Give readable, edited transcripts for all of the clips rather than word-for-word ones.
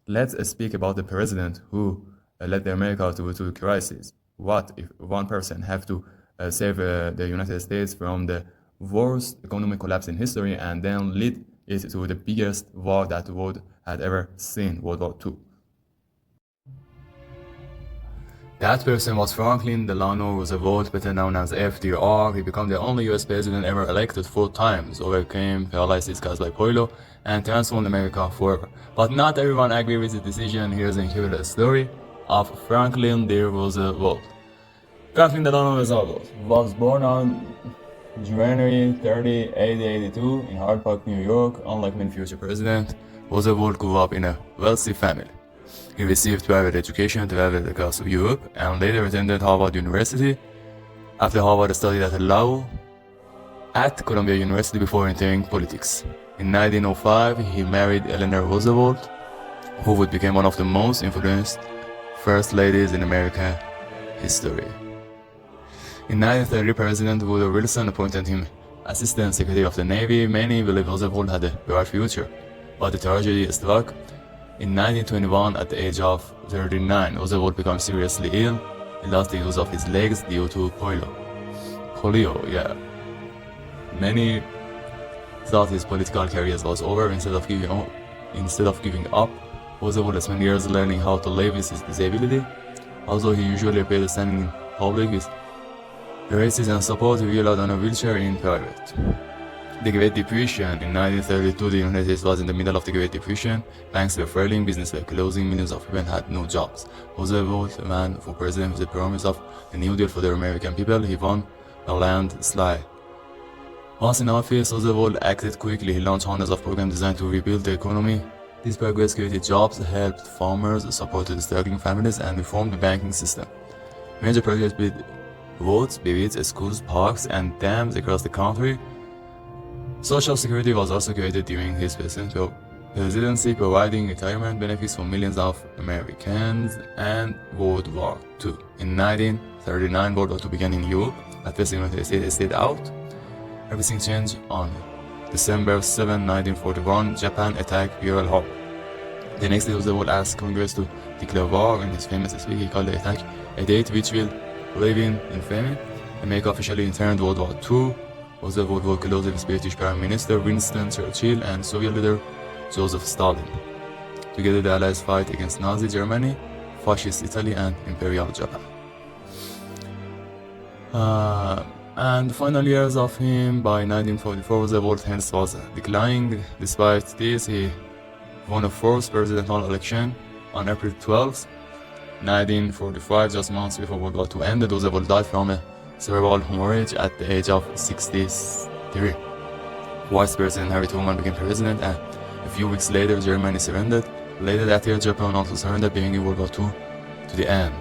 Let's speak about the president who led the America to crisis. What if one person have to save the United States from the worst economic collapse in history and then lead it to the biggest war that the world had ever seen, World War II? That person was Franklin Delano Roosevelt, better known as FDR. He became the only US president ever elected 4 times, overcame paralysis caused by polio, and transformed America forever. But not everyone agreed with the decision. Here's a curious story of Franklin D. Roosevelt. Franklin Delano Roosevelt was born on January 30, 1882 in Hyde Park, New York. Unlike many future presidents, Roosevelt grew up in a wealthy family. He received private education throughout across Europe and later attended Harvard University. After Harvard, studied at law at Columbia University before entering politics. In 1905, he married Eleanor Roosevelt, who would become one of the most influential first ladies in American history. In 1930, President Woodrow Wilson appointed him Assistant Secretary of the Navy. Many believe Roosevelt had a bright future, but the tragedy struck. In 1921, at the age of 39, Roosevelt became seriously ill. He lost the use of his legs due to polio. Many thought his political career was over. Instead of giving up, Roosevelt spent years learning how to live with his disability. Although he usually appeared standing in public with races and support, he relied on a wheelchair in private. The Great Depression. In 1932, the United States was in the middle of the Great Depression. Banks were failing, businesses were closing, millions of people had no jobs. Roosevelt, a man for president with the promise of a New Deal for the American people, he won a landslide. Once in office, Roosevelt acted quickly. He launched hundreds of programs designed to rebuild the economy. These programs created jobs, helped farmers, supported struggling families, and reformed the banking system. Major projects built roads, bridges, schools, parks, and dams across the country. Social Security was also created during his presidency, providing retirement benefits for millions of Americans, and World War II. In 1939, World War II began in Europe. At first, the United States stayed out. Everything changed on December 7, 1941. Japan attacked Pearl Harbor. The next day, Roosevelt asked Congress to declare war. In his famous speech, he called the attack a date which will live in infamy. America officially entered World War II. Roosevelt worked closely with British Prime Minister Winston Churchill and Soviet leader Joseph Stalin. Together, the Allies fight against Nazi Germany, Fascist Italy, and Imperial Japan. And the final years of him, by 1944, Roosevelt's health was declining. Despite this, he won a fourth presidential election on April 12, 1945, just months before World War II ended. Roosevelt died from a cerebral hemorrhage at the age of 63. Vice President Harry Truman became president, and a few weeks later, Germany surrendered. Later that year, Japan also surrendered, bringing World War II to the end.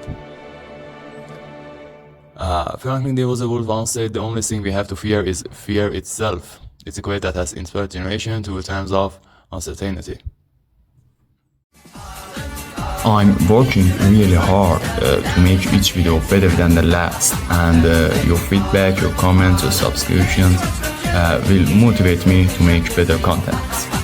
Franklin D. Roosevelt once said, "The only thing we have to fear is fear itself." It's a quote that has inspired generation through times of uncertainty. I'm working really hard to make each video better than the last, and your feedback, your comments, your subscriptions will motivate me to make better content.